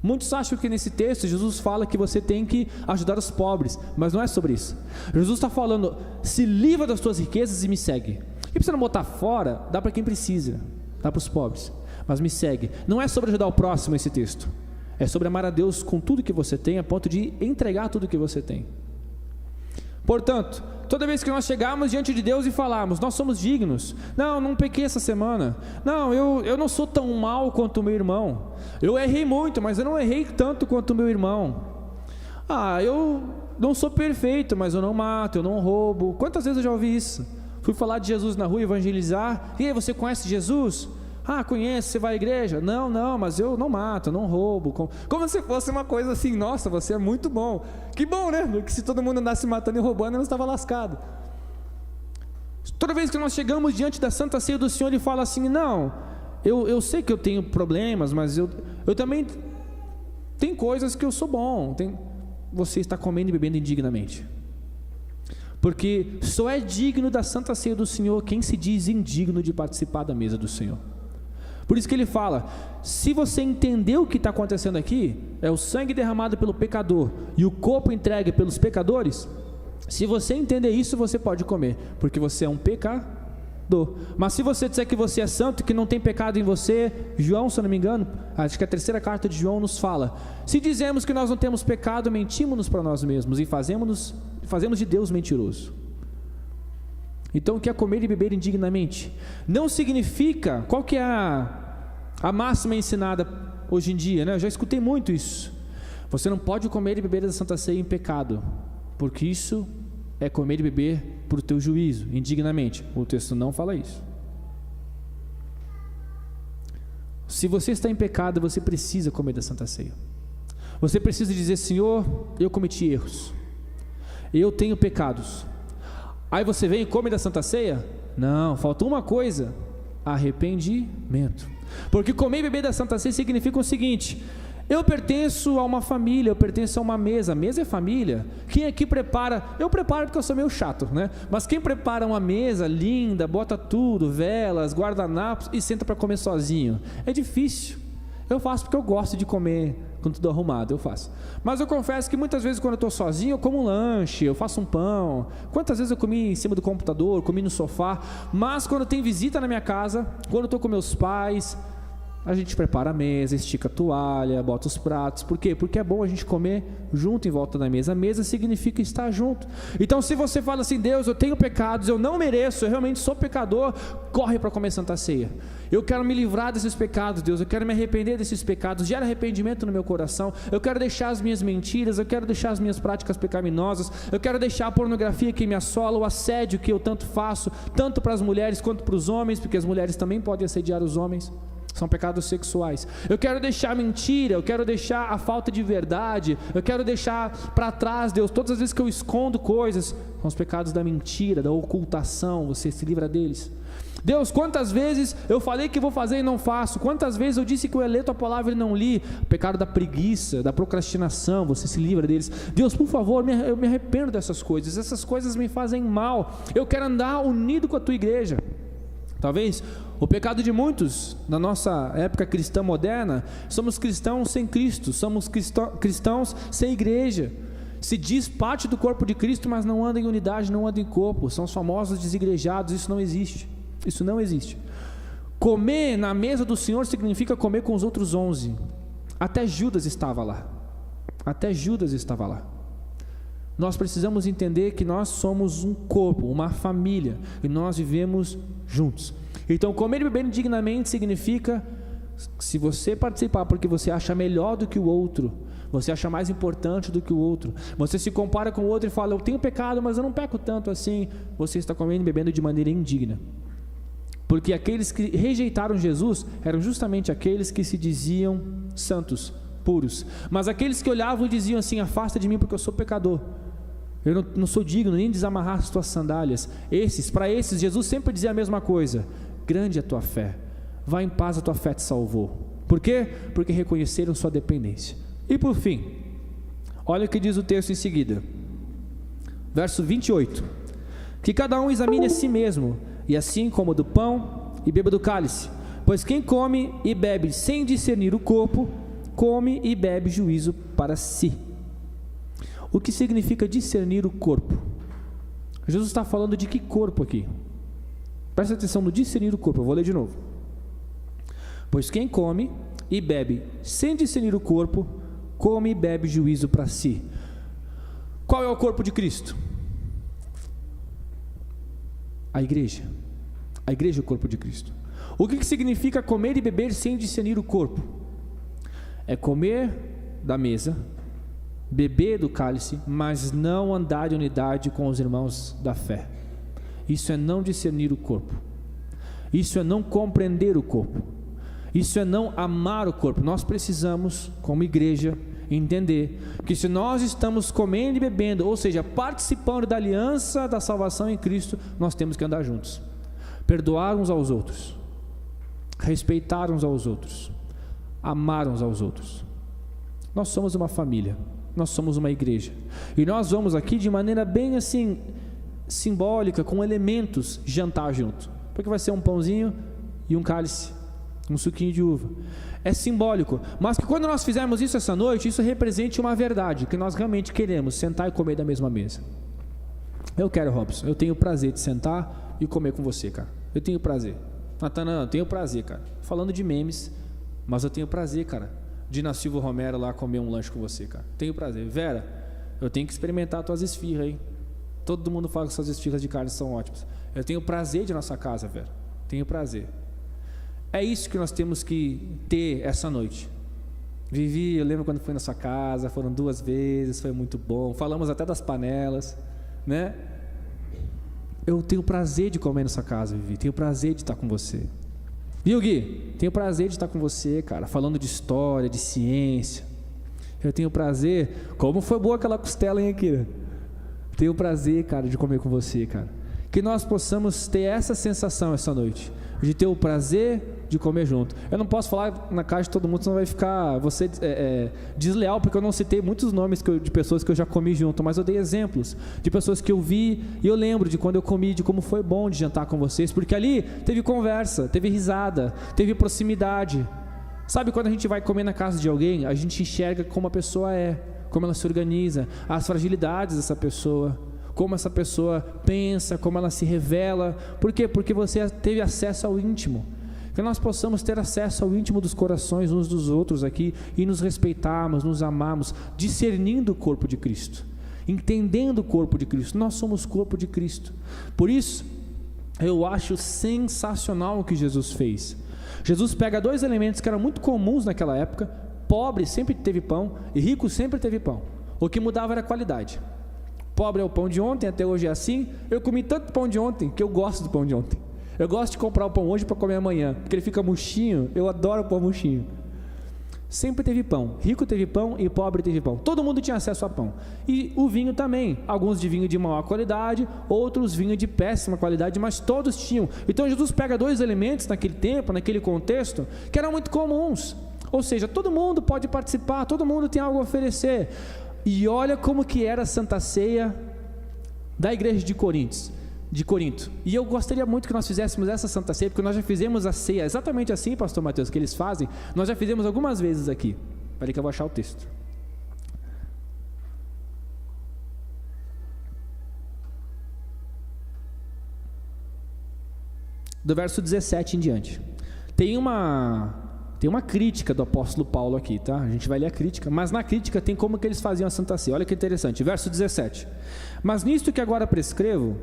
Muitos acham que nesse texto Jesus fala que você tem que ajudar os pobres, mas não é sobre isso. Jesus está falando, se livra das tuas riquezas e me segue. E para você não botar fora, dá para quem precisa, dá para os pobres, mas me segue. Não é sobre ajudar o próximo esse texto, é sobre amar a Deus com tudo que você tem, a ponto de entregar tudo que você tem. Portanto, toda vez que nós chegarmos diante de Deus e falarmos, nós somos dignos, não pequei essa semana, não, eu não sou tão mal quanto o meu irmão, eu errei muito, mas eu não errei tanto quanto o meu irmão, eu não sou perfeito, mas eu não mato, eu não roubo. Quantas vezes eu já ouvi isso? Fui falar de Jesus na rua, evangelizar, e aí, você conhece Jesus? Conhece, você vai à igreja? Não, mas eu não mato, eu não roubo. Como se fosse uma coisa assim, nossa, você é muito bom. Que bom, né? Porque se todo mundo andasse matando e roubando, eu não estava lascado. Toda vez que nós chegamos diante da Santa Ceia do Senhor, Ele fala assim, não, eu sei que eu tenho problemas, mas eu também tem coisas que eu sou bom. Você está comendo e bebendo indignamente. Porque só é digno da Santa Ceia do Senhor quem se diz indigno de participar da mesa do Senhor. Por isso que ele fala, se você entender o que está acontecendo aqui, é o sangue derramado pelo pecador e o corpo entregue pelos pecadores, Se você entender isso, você pode comer, porque você é um pecador. Mas se você disser que você é santo, que não tem pecado em você, João, se eu não me engano, acho que a 3ª carta de João nos fala: se dizemos que nós não temos pecado, mentimos-nos para nós mesmos e fazemos de Deus mentiroso. Então, o que é comer e beber indignamente? Não significa, qual que é a máxima ensinada hoje em dia, né? Eu já escutei muito isso: você não pode comer e beber da Santa Ceia em pecado, porque isso é comer e beber por o teu juízo, indignamente. O texto não fala isso. Se você está em pecado, você precisa comer da Santa Ceia. Você precisa dizer: Senhor, eu cometi erros, eu tenho pecados. Aí você vem e come da Santa Ceia? Não, falta uma coisa: arrependimento. Porque comer e beber da Santa Ceia significa o seguinte: eu pertenço a uma família, eu pertenço a uma mesa. Mesa é família. Quem aqui prepara? Eu preparo porque eu sou meio chato, né? Mas quem prepara uma mesa linda, bota tudo, velas, guardanapos e senta para comer sozinho? É difícil. Eu faço porque eu gosto de comer com tudo arrumado, eu faço. Mas eu confesso que muitas vezes quando eu estou sozinho, eu como um lanche, eu faço um pão. Quantas vezes eu comi em cima do computador, comi no sofá. Mas quando tem visita na minha casa, quando eu estou com meus pais, a gente prepara a mesa, estica a toalha, bota os pratos. Por quê? Porque é bom a gente comer junto em volta da mesa. A mesa significa estar junto. Então, se você fala assim: Deus, eu tenho pecados, eu não mereço, eu realmente sou pecador, corre para comer Santa Ceia. Eu quero me livrar desses pecados, Deus, eu quero me arrepender desses pecados. Gera arrependimento no meu coração. Eu quero deixar as minhas mentiras, eu quero deixar as minhas práticas pecaminosas, eu quero deixar a pornografia que me assola, o assédio que eu tanto faço, tanto para as mulheres quanto para os homens, porque as mulheres também podem assediar os homens. São pecados sexuais. Eu quero deixar a mentira, eu quero deixar a falta de verdade, eu quero deixar para trás, Deus, todas as vezes que eu escondo coisas, são os pecados da mentira, da ocultação. Você se livra deles. Deus, quantas vezes eu falei que vou fazer e não faço? Quantas vezes eu disse que eu ia ler tua palavra e não li? O pecado da preguiça, da procrastinação, você se livra deles. Deus, por favor, eu me arrependo dessas coisas. Essas coisas me fazem mal. Eu quero andar unido com a tua igreja. Talvez o pecado de muitos na nossa época cristã moderna: somos cristãos sem Cristo, somos cristãos sem igreja. Se diz parte do corpo de Cristo, mas não anda em unidade, não anda em corpo. São os famosos desigrejados. Isso não existe. Isso não existe. Comer na mesa do Senhor significa comer com os outros 11. Até Judas estava lá. Até Judas estava lá. Nós precisamos entender que nós somos um corpo, uma família, e nós vivemos juntos. Então, comer e beber indignamente significa: se você participar porque você acha melhor do que o outro, você acha mais importante do que o outro, você se compara com o outro e fala: eu tenho pecado, mas eu não peco tanto assim, você está comendo e bebendo de maneira indigna. Porque aqueles que rejeitaram Jesus eram justamente aqueles que se diziam santos, puros. Mas aqueles que olhavam e diziam assim: afasta de mim porque eu sou pecador, eu não sou digno nem de desamarrar as tuas sandálias. Para esses, Jesus sempre dizia a mesma coisa: grande é a tua fé, vai em paz, a tua fé te salvou. Por quê? Porque reconheceram sua dependência. E por fim, olha o que diz o texto em seguida, verso 28: que cada um examine a si mesmo, e assim coma do pão e beba do cálice, pois quem come e bebe sem discernir o corpo, come e bebe juízo para si. O que significa discernir o corpo? Jesus está falando de que corpo aqui? Presta atenção no discernir o corpo, eu vou ler de novo. Pois quem come e bebe sem discernir o corpo, come e bebe juízo para si. Qual é o corpo de Cristo? A igreja. A igreja é o corpo de Cristo. O que significa comer e beber sem discernir o corpo? É comer da mesa, beber do cálice, mas não andar em unidade com os irmãos da fé. Isso é não discernir o corpo. Isso é não compreender o corpo. Isso é não amar o corpo. Nós precisamos, como igreja, entender que se nós estamos comendo e bebendo, ou seja, participando da aliança da salvação em Cristo, nós temos que andar juntos, perdoar uns aos outros, respeitar uns aos outros, amar uns aos outros. Nós somos uma família, nós somos uma igreja, e nós vamos aqui de maneira bem assim simbólica, com elementos, jantar junto, porque vai ser um pãozinho e um cálice, um suquinho de uva. É simbólico, mas que quando nós fizermos isso essa noite, isso represente uma verdade, que nós realmente queremos sentar e comer da mesma mesa. Eu quero, Robson, eu tenho o prazer de sentar e comer com você, cara. Eu tenho prazer. Natana, eu tenho prazer, cara. Falando de memes, mas eu tenho prazer, cara, de ir na Silva Romero lá comer um lanche com você, cara. Tenho prazer. Vera, eu tenho que experimentar tuas esfirras aí. Todo mundo fala que suas esfirras de carne são ótimas. Eu tenho prazer de ir na nossa casa, Vera. Tenho prazer. É isso que nós temos que ter essa noite. Vivi, eu lembro quando fui na sua casa, foram 2 vezes, foi muito bom. Falamos até das panelas, né? Eu tenho prazer de comer na sua casa, Vivi. Tenho prazer de estar com você. Viu, Gui? Tenho prazer de estar com você, cara, falando de história, de ciência. Eu tenho prazer. Como foi boa aquela costela, hein, Akira? Tenho prazer, cara, de comer com você, cara. Que nós possamos ter essa sensação essa noite, de ter o prazer de comer junto. Eu não posso falar na casa de todo mundo, senão vai ficar você desleal, porque eu não citei muitos nomes de pessoas que eu já comi junto, mas eu dei exemplos de pessoas que eu vi, e eu lembro de quando eu comi, de como foi bom de jantar com vocês, porque ali teve conversa, teve risada, teve proximidade. Sabe, quando a gente vai comer na casa de alguém, a gente enxerga como a pessoa é, como ela se organiza, as fragilidades dessa pessoa, como essa pessoa pensa, como ela se revela. Por quê? Porque você teve acesso ao íntimo. Que nós possamos ter acesso ao íntimo dos corações uns dos outros aqui e nos respeitarmos, nos amarmos, discernindo o corpo de Cristo, entendendo o corpo de Cristo. Nós somos corpo de Cristo. Por isso, eu acho sensacional o que Jesus fez. Jesus pega 2 elementos que eram muito comuns naquela época. Pobre sempre teve pão e rico sempre teve pão. O que mudava era a qualidade. Pobre é o pão de ontem, até hoje é assim. Eu comi tanto pão de ontem que eu gosto do pão de ontem. Eu gosto de comprar o pão hoje para comer amanhã, porque ele fica murchinho. Eu adoro o pão murchinho. Sempre teve pão. Rico teve pão e pobre teve pão. Todo mundo tinha acesso a pão. E o vinho também. Alguns de vinho de maior qualidade, outros vinho de péssima qualidade, mas todos tinham. Então Jesus pega 2 elementos naquele tempo, naquele contexto, que eram muito comuns. Ou seja, todo mundo pode participar, todo mundo tem algo a oferecer. E olha como que era a Santa Ceia da igreja de Corinto. E eu gostaria muito que nós fizéssemos essa Santa Ceia, porque nós já fizemos a ceia exatamente assim, pastor Mateus, que eles fazem. Nós já fizemos algumas vezes aqui. Peraí que eu vou achar o texto. Do verso 17 em diante. Tem uma crítica do apóstolo Paulo aqui, tá? A gente vai ler a crítica, mas na crítica tem como que eles faziam a Santa Ceia. Olha que interessante, verso 17. Mas nisto que agora prescrevo,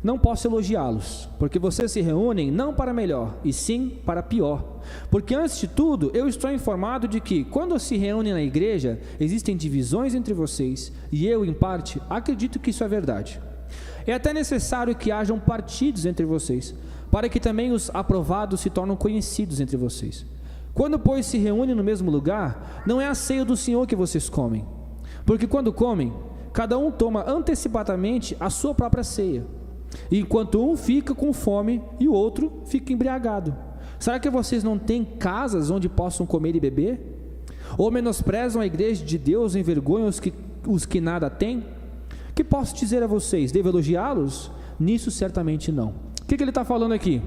não posso elogiá-los, porque vocês se reúnem não para melhor, e sim para pior. Porque antes de tudo, eu estou informado de que, quando se reúnem na igreja, existem divisões entre vocês, e eu, em parte, acredito que isso é verdade. É até necessário que hajam partidos entre vocês, para que também os aprovados se tornem conhecidos entre vocês. Quando, pois, se reúnem no mesmo lugar, não é a ceia do Senhor que vocês comem, porque quando comem, cada um toma antecipadamente a sua própria ceia, enquanto um fica com fome e o outro fica embriagado. Será que vocês não têm casas onde possam comer e beber? Ou menosprezam a igreja de Deus, envergonham os que nada têm? Que posso dizer a vocês? Devo elogiá-los? Nisso certamente não. O que ele está falando aqui?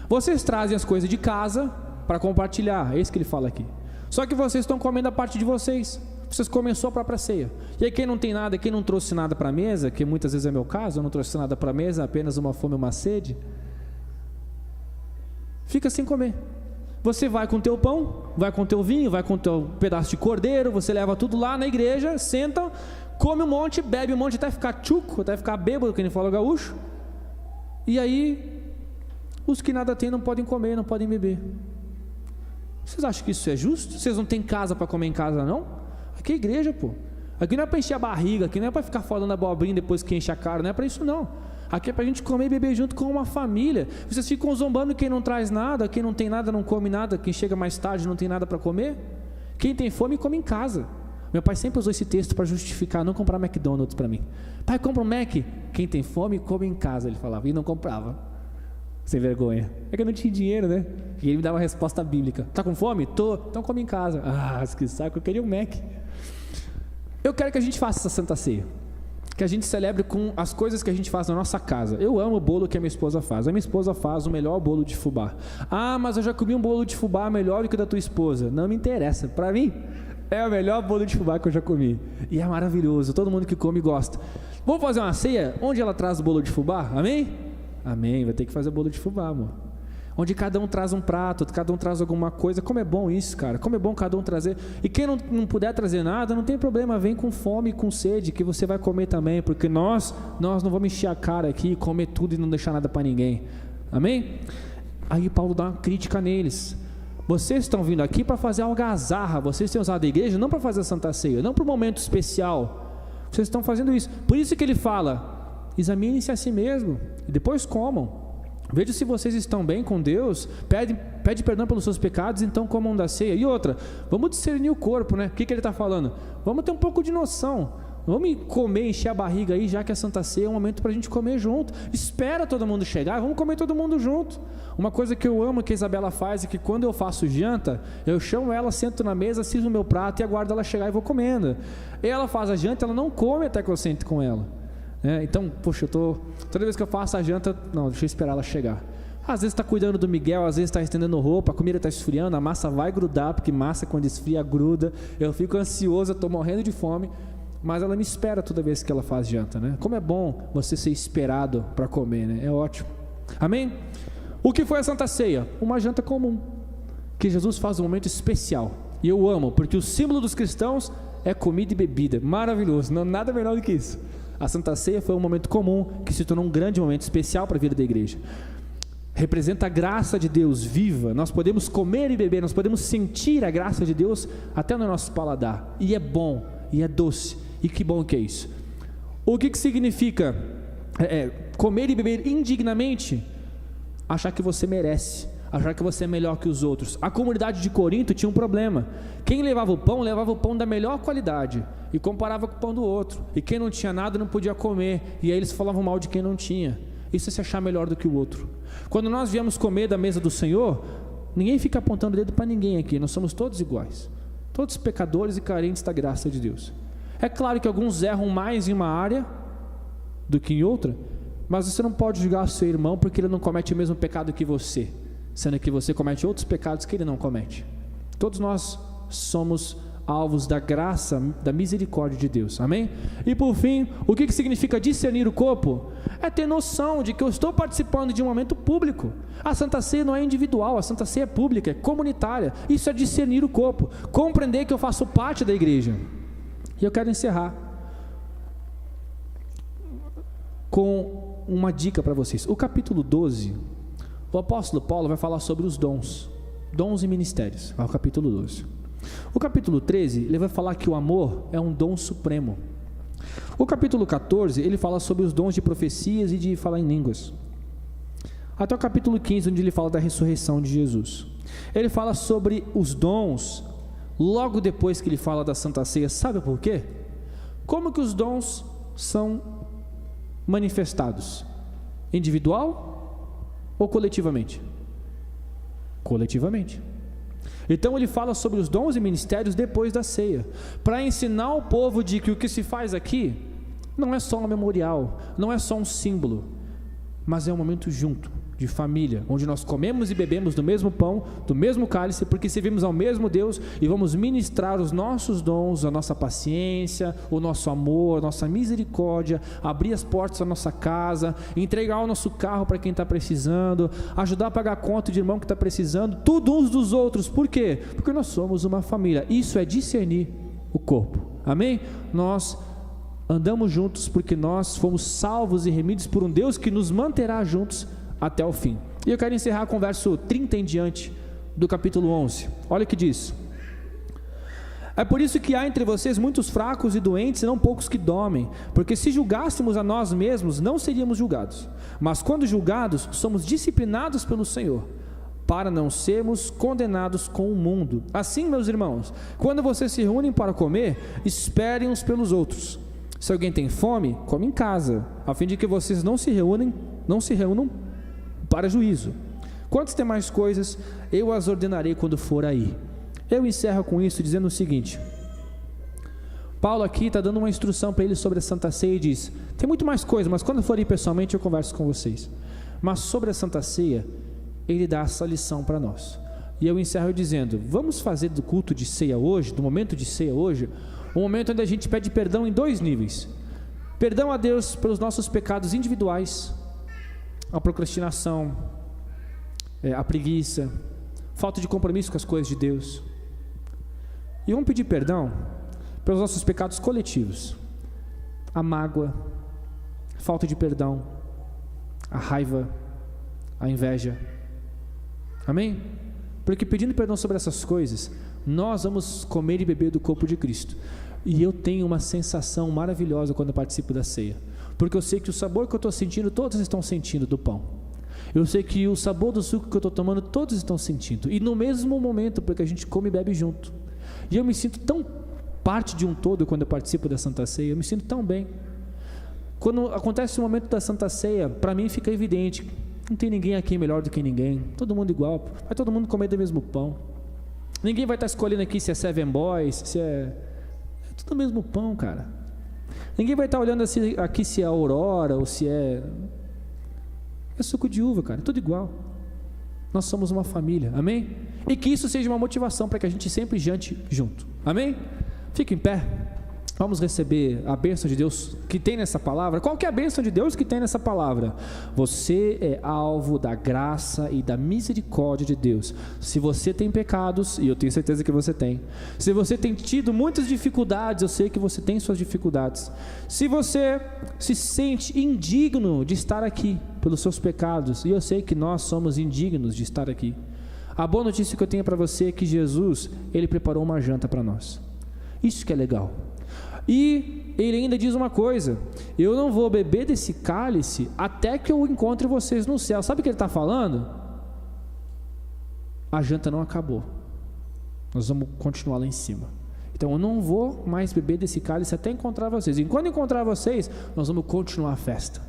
Vocês trazem as coisas de casa para compartilhar, é isso que ele fala aqui. Só que vocês estão comendo a parte de vocês. Vocês comem sua própria ceia. E aí quem não tem nada, quem não trouxe nada para a mesa, que muitas vezes é meu caso, eu não trouxe nada para a mesa, apenas uma fome e uma sede, fica sem comer. Você vai com o teu pão, vai com o teu vinho, vai com o teu pedaço de cordeiro, você leva tudo lá na igreja, senta, come um monte, bebe um monte, até ficar tchuco, até ficar bêbado, que nem fala gaúcho. E aí, os que nada têm não podem comer, não podem beber. Vocês acham que isso é justo? Vocês não têm casa para comer em casa, não? Aqui é igreja, pô. Aqui não é para encher a barriga, aqui não é para ficar falando abobrinha depois que enche a cara, não é para isso não. Aqui é para a gente comer e beber junto com uma família. Vocês ficam zombando quem não traz nada, quem não tem nada não come nada, quem chega mais tarde não tem nada para comer. Quem tem fome come em casa. Meu pai sempre usou esse texto para justificar não comprar McDonald's para mim. Pai, compra um Mac. Quem tem fome come em casa, ele falava, e não comprava. Sem vergonha. É que eu não tinha dinheiro, né? E ele me dava uma resposta bíblica. Tá com fome? Tô. Então come em casa. Ah, que saco, eu queria um Mac. Eu quero que a gente faça essa Santa Ceia, que a gente celebre com as coisas que a gente faz na nossa casa. Eu amo o bolo que a minha esposa faz. A minha esposa faz o melhor bolo de fubá. Ah, mas eu já comi um bolo de fubá melhor do que o da tua esposa. Não me interessa. Para mim, É o melhor bolo de fubá que eu já comi. E é maravilhoso, todo mundo que come gosta. Vamos fazer uma ceia onde ela traz o bolo de fubá? Amém? Amém, vai ter que fazer bolo de fubá, amor. Onde cada um traz um prato, cada um traz alguma coisa. Como é bom isso, cara. Como é bom cada um trazer. E quem não puder trazer nada, não tem problema. Vem com fome e com sede, que você vai comer também. Porque nós não vamos encher a cara aqui, comer tudo e não deixar nada para ninguém. Amém? Aí Paulo dá uma crítica neles. Vocês estão vindo aqui para fazer algazarra. Vocês têm usado a igreja não para fazer a Santa Ceia, não para um momento especial. Vocês estão fazendo isso. Por isso que ele fala: examinem-se a si mesmo e depois comam. Veja se vocês estão bem com Deus. Pede perdão pelos seus pecados, então comam da ceia. E outra, vamos discernir o corpo, né? O que ele está falando? Vamos ter um pouco de noção. Vamos comer, encher a barriga aí, já que a Santa Ceia é um momento para a gente comer junto. Espera todo mundo chegar, vamos comer todo mundo junto. Uma coisa que eu amo que a Isabela faz é que quando eu faço janta, eu chamo ela, sento na mesa, sirvo o meu prato e aguardo ela chegar e vou comendo. E ela faz a janta, ela não come até que eu sente com ela. Então, poxa, toda vez que eu faço a janta, não, deixa eu esperar ela chegar. Às vezes está cuidando do Miguel, às vezes está estendendo roupa, a comida está esfriando, a massa vai grudar, porque massa quando esfria gruda. Eu fico ansioso, eu estou morrendo de fome, mas ela me espera toda vez que ela faz janta, né? Como é bom você ser esperado para comer, né? É ótimo. Amém? O que foi a Santa Ceia? Uma janta comum, que Jesus faz um momento especial. E eu amo, porque o símbolo dos cristãos é comida e bebida. Maravilhoso, não nada melhor do que isso. A Santa Ceia foi um momento comum que se tornou um grande momento especial para a vida da igreja. Representa a graça de Deus viva. Nós podemos comer e beber, nós podemos sentir a graça de Deus até no nosso paladar. E é bom, e é doce. E que bom que é isso. O que significa comer e beber indignamente? Achar que você merece, achar que você é melhor que os outros. A comunidade de Corinto tinha um problema. Quem levava o pão da melhor qualidade e comparava com o pão do outro. E quem não tinha nada não podia comer. E aí eles falavam mal de quem não tinha. Isso é se achar melhor do que o outro. Quando nós viemos comer da mesa do Senhor, ninguém fica apontando o dedo para ninguém aqui. Nós somos todos iguais. Todos pecadores e carentes da graça de Deus. É claro que alguns erram mais em uma área do que em outra, mas você não pode julgar o seu irmão porque ele não comete o mesmo pecado que você, sendo que você comete outros pecados que ele não comete. Todos nós somos alvos da graça, da misericórdia de Deus, amém? E por fim, o que significa discernir o corpo? É ter noção de que eu estou participando de um momento público. A Santa Ceia não é individual, a Santa Ceia é pública, é comunitária. Isso é discernir o corpo, compreender que eu faço parte da igreja. E eu quero encerrar com uma dica para vocês. O capítulo 12, o apóstolo Paulo vai falar sobre os dons e ministérios, é o capítulo 12. O capítulo 13, ele vai falar que o amor é um dom supremo. O capítulo 14, ele fala sobre os dons de profecias e de falar em línguas. Até o capítulo 15, onde ele fala da ressurreição de Jesus. Ele fala sobre os dons, logo depois que ele fala da Santa Ceia. Sabe por quê? Como que os dons são manifestados? Individual ou coletivamente? Coletivamente. Então ele fala sobre os dons e ministérios depois da ceia, para ensinar o povo de que o que se faz aqui não é só um memorial, não é só um símbolo, mas é um momento junto, de família, onde nós comemos e bebemos do mesmo pão, do mesmo cálice, porque servimos ao mesmo Deus e vamos ministrar os nossos dons, a nossa paciência, o nosso amor, a nossa misericórdia, abrir as portas da nossa casa, entregar o nosso carro para quem está precisando, ajudar a pagar a conta de irmão que está precisando, tudo uns dos outros. Por quê? Porque nós somos uma família. Isso é discernir o corpo, amém? Nós andamos juntos porque nós fomos salvos e remidos por um Deus que nos manterá juntos até o fim. E eu quero encerrar com o verso 30 em diante do capítulo 11. Olha o que diz: é por isso que há entre vocês muitos fracos e doentes e não poucos que dormem, porque se julgássemos a nós mesmos, não seríamos julgados, mas quando julgados, somos disciplinados pelo Senhor, para não sermos condenados com o mundo. Assim, meus irmãos, quando vocês se reúnem para comer, esperem uns pelos outros. Se alguém tem fome, come em casa, a fim de que vocês não se reúnam para juízo. Quantos demais coisas eu as ordenarei quando for aí. Eu encerro com isso dizendo o seguinte: Paulo aqui está dando uma instrução para eles sobre a Santa Ceia e diz: tem muito mais coisa, mas quando for ir pessoalmente eu converso com vocês. Mas sobre a Santa Ceia, ele dá essa lição para nós. E eu encerro dizendo, vamos fazer do culto de ceia hoje, do momento de ceia hoje, um momento onde a gente pede perdão em 2 níveis. Perdão a Deus pelos nossos pecados individuais, a procrastinação, a preguiça, falta de compromisso com as coisas de Deus. E vamos pedir perdão pelos nossos pecados coletivos, a mágoa, a falta de perdão, a raiva, a inveja. Amém? Porque pedindo perdão sobre essas coisas, nós vamos comer e beber do corpo de Cristo. E eu tenho uma sensação maravilhosa quando eu participo da ceia, porque eu sei que o sabor que eu estou sentindo, todos estão sentindo do pão. Eu sei que o sabor do suco que eu estou tomando, todos estão sentindo. E no mesmo momento, porque a gente come e bebe junto. E eu me sinto tão parte de um todo quando eu participo da Santa Ceia, eu me sinto tão bem. Quando acontece o momento da Santa Ceia, para mim fica evidente, não tem ninguém aqui melhor do que ninguém, todo mundo igual, vai todo mundo comer do mesmo pão. Ninguém vai estar escolhendo aqui se é Seven Boys, se é tudo o mesmo pão, cara. Ninguém vai estar olhando aqui se é Aurora ou se é suco de uva, cara, tudo igual. Nós somos uma família, amém? E que isso seja uma motivação para que a gente sempre jante junto, amém? Fique em pé, vamos receber a bênção de Deus que tem nessa palavra. Qual que é a bênção de Deus que tem nessa palavra? Você é alvo da graça e da misericórdia de Deus. Se você tem pecados, e eu tenho certeza que você tem, se você tem tido muitas dificuldades, eu sei que você tem suas dificuldades, se você se sente indigno de estar aqui pelos seus pecados, e eu sei que nós somos indignos de estar aqui, a boa notícia que eu tenho para você é que Jesus, Ele preparou uma janta para nós. Isso que é legal. E Ele ainda diz uma coisa: eu não vou beber desse cálice até que eu encontre vocês no céu. Sabe o que Ele está falando? A janta não acabou, nós vamos continuar lá em cima. Então eu não vou mais beber desse cálice até encontrar vocês. E quando encontrar vocês, nós vamos continuar a festa.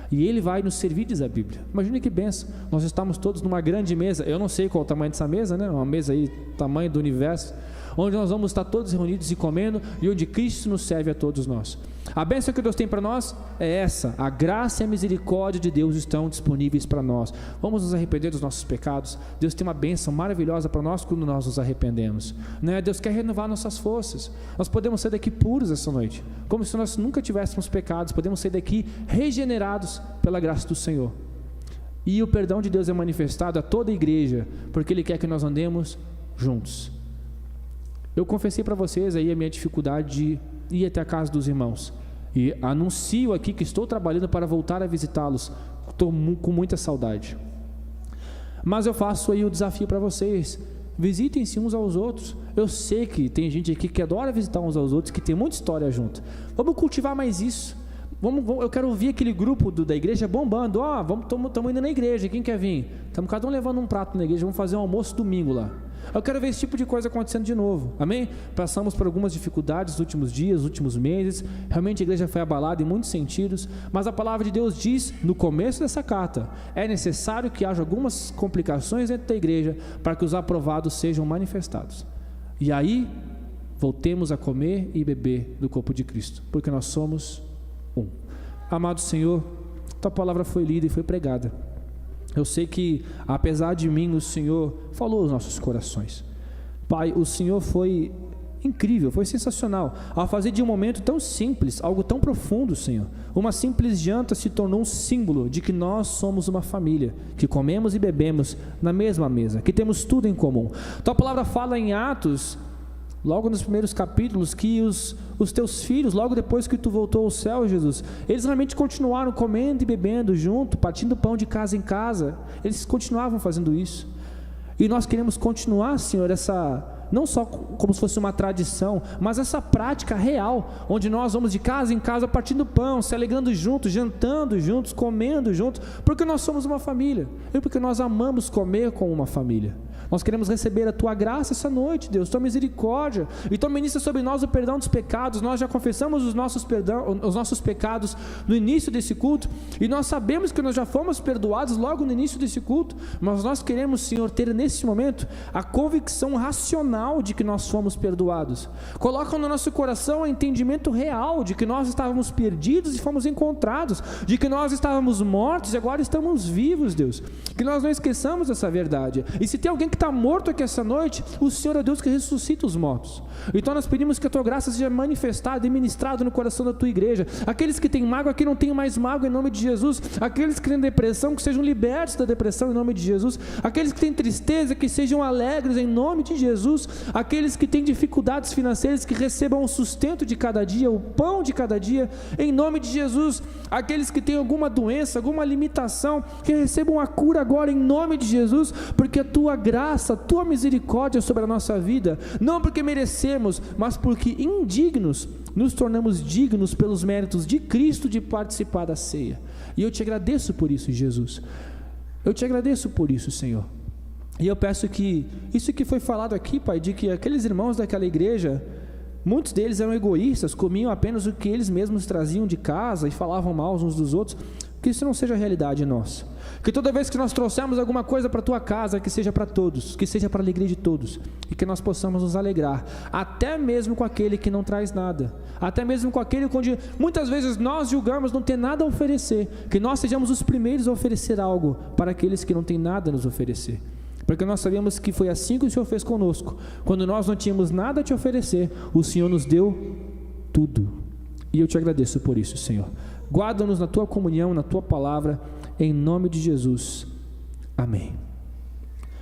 E Ele vai nos servir, diz a Bíblia. Imagina que bênção, nós estamos todos numa grande mesa. Eu não sei qual é o tamanho dessa mesa, né? Uma mesa aí, tamanho do universo, onde nós vamos estar todos reunidos e comendo, e onde Cristo nos serve a todos nós. A bênção que Deus tem para nós é essa: a graça e a misericórdia de Deus estão disponíveis para nós. Vamos nos arrepender dos nossos pecados. Deus tem uma bênção maravilhosa para nós quando nós nos arrependemos, né? Deus quer renovar nossas forças. Nós podemos sair daqui puros essa noite, como se nós nunca tivéssemos pecados. Podemos sair daqui regenerados pela graça do Senhor. E o perdão de Deus é manifestado a toda a igreja, porque Ele quer que nós andemos juntos. Eu confessei para vocês aí a minha dificuldade de ir até a casa dos irmãos, e anuncio aqui que estou trabalhando para voltar a visitá-los. Estou com muita saudade, mas eu faço aí o desafio para vocês: visitem-se uns aos outros. Eu sei que tem gente aqui que adora visitar uns aos outros, que tem muita história junto. Vamos cultivar mais isso. Eu quero ouvir aquele grupo da igreja bombando. Estamos indo na igreja, quem quer vir? Estamos cada um levando um prato na igreja, vamos fazer um almoço domingo lá. Eu quero ver esse tipo de coisa acontecendo de novo, amém? Passamos por algumas dificuldades nos últimos dias, nos últimos meses. Realmente a igreja foi abalada em muitos sentidos, mas a palavra de Deus diz no começo dessa carta: é necessário que haja algumas complicações dentro da igreja para que os aprovados sejam manifestados, e aí voltemos a comer e beber do corpo de Cristo, porque nós somos um. Amado Senhor, tua palavra foi lida e foi pregada. Eu sei que, apesar de mim, o Senhor falou aos nossos corações. Pai, o Senhor foi incrível, foi sensacional, ao fazer de um momento tão simples, algo tão profundo, Senhor. Uma simples janta se tornou um símbolo de que nós somos uma família, que comemos e bebemos na mesma mesa, que temos tudo em comum. Tua palavra fala em Atos, logo nos primeiros capítulos, que os teus filhos, logo depois que tu voltou ao céu, Jesus, eles realmente continuaram comendo e bebendo junto, partindo pão de casa em casa. Eles continuavam fazendo isso, e nós queremos continuar, Senhor, não só como se fosse uma tradição, mas essa prática real, onde nós vamos de casa em casa partindo pão, se alegrando juntos, jantando juntos, comendo juntos, porque nós somos uma família, e porque nós amamos comer com uma família. Nós queremos receber a tua graça essa noite, Deus, tua misericórdia, e tua ministra sobre nós o perdão dos pecados. Nós já confessamos os nossos pecados no início desse culto, e nós sabemos que nós já fomos perdoados logo no início desse culto, mas nós queremos, Senhor, ter nesse momento a convicção racional de que nós fomos perdoados. Coloca no nosso coração o entendimento real de que nós estávamos perdidos e fomos encontrados, de que nós estávamos mortos e agora estamos vivos, Deus, que nós não esqueçamos essa verdade. E se tem alguém que está morto aqui essa noite, o Senhor é Deus que ressuscita os mortos. Então nós pedimos que a tua graça seja manifestada e ministrada no coração da tua igreja. Aqueles que têm mágoa, que não tenham mais mágoa em nome de Jesus. Aqueles que têm depressão, que sejam libertos da depressão em nome de Jesus. Aqueles que têm tristeza, que sejam alegres em nome de Jesus. Aqueles que têm dificuldades financeiras, que recebam o sustento de cada dia, o pão de cada dia, em nome de Jesus. Aqueles que têm alguma doença, alguma limitação, que recebam a cura agora em nome de Jesus, porque a tua graça, a tua misericórdia sobre a nossa vida, não porque merecemos, mas porque indignos, nos tornamos dignos pelos méritos de Cristo de participar da ceia. E eu te agradeço por isso, Jesus. Eu te agradeço por isso, Senhor. E eu peço que isso que foi falado aqui, Pai, de que aqueles irmãos daquela igreja, muitos deles eram egoístas, comiam apenas o que eles mesmos traziam de casa e falavam mal uns dos outros, que isso não seja realidade nossa. Que toda vez que nós trouxermos alguma coisa para a tua casa, que seja para todos, que seja para a alegria de todos, e que nós possamos nos alegrar, até mesmo com aquele que não traz nada, até mesmo com aquele onde muitas vezes nós julgamos não ter nada a oferecer, que nós sejamos os primeiros a oferecer algo para aqueles que não têm nada a nos oferecer. Porque nós sabemos que foi assim que o Senhor fez conosco. Quando nós não tínhamos nada a te oferecer, o Senhor nos deu tudo. E eu te agradeço por isso, Senhor. Guarda-nos na tua comunhão, na tua palavra, em nome de Jesus. Amém.